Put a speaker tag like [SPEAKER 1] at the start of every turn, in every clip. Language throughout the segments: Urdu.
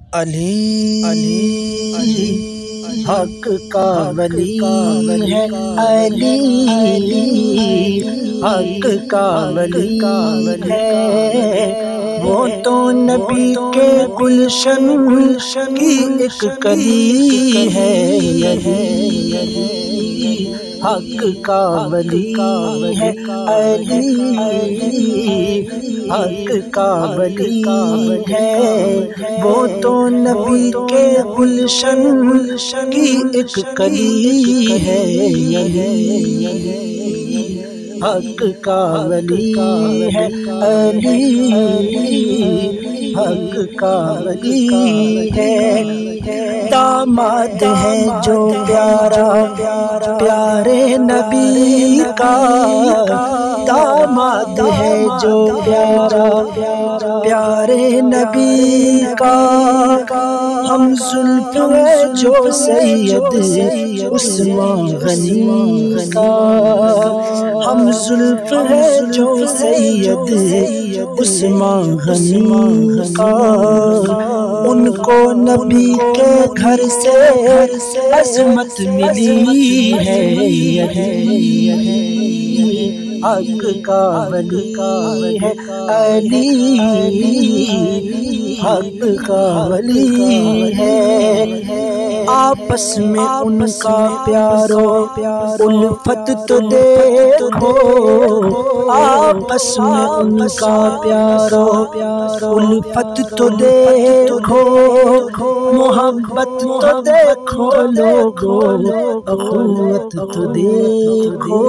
[SPEAKER 1] علی حق کا ولی ہے، علی حق کا ولی ہے، وہ تو نبی کے گلشن کی ایک کلی ہے، علی حق کا ولی ہے، علی حق کا ولی ہے، وہ تو نبی کے گلشن کی ایک کلی ہے، حق کا ولی ہے، علی حق کا ولی ہے، داماد ہے جو پیارا پیارے نبی کا، داماد ہے جو پیارا پیارے نبی کا، ہم زلف ہے جو سید عثمان غنی کا، ہم زلف ہے جو سید عثمان غنی کا، ان کو نبی کے گھر سے عظمت ملی ہے، حق کا ولی ہے، علی حق کا ولی ہے، آپس میں ان کا پیارو الفت تو دیکھو، آپس میں ان کا پیارو الفت تو دیکھو، محبت تو دیکھو لوگو، اخوت تو دیکھو،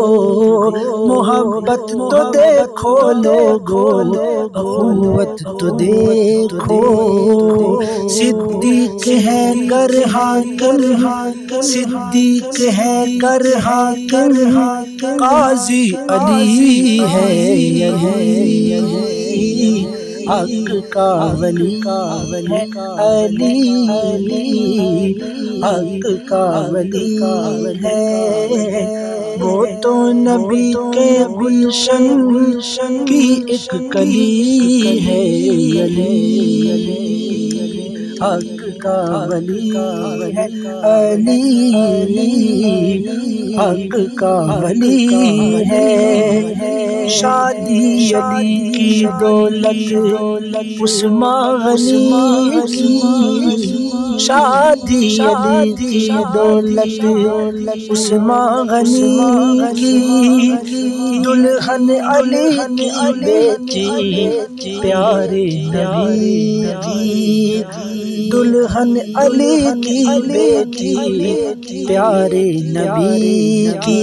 [SPEAKER 1] محبت تو دیکھو لوگو، اخوت تو دیکھو، صدیق ہے گر حاکم، صدیق ہے گر حاکم، قاضی علی ہے، حق کا ولی ہے، علی حق کا ولی ہے، وہ تو نبی کے گلشن کی ایک کلی ہے، حق کا ولی ہے، علی حق کا ولی ہے، شادی علی کی دولت عثمان غنی کی، شادی علی کی دولت عثمان غنی کی، دلہن علی کی بیٹی پیارے نبی کی، دلہن علی کی بیٹی پیارے نبی کی،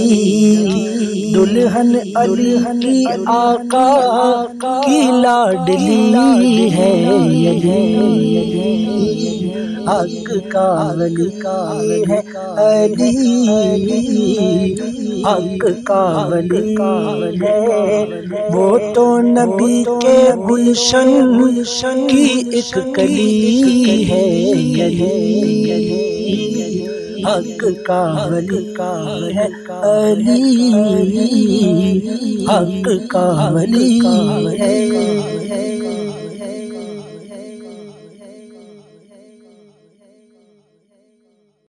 [SPEAKER 1] دلہن علی کی آقا کی لاڈلی ہے، حق کا ولی ہے، علی حق کا ولی ہے، وہ تو نبی کے گلشن کی ایک کلی ہے، حق کا ولی ہے، علی حق کا ولی ہے۔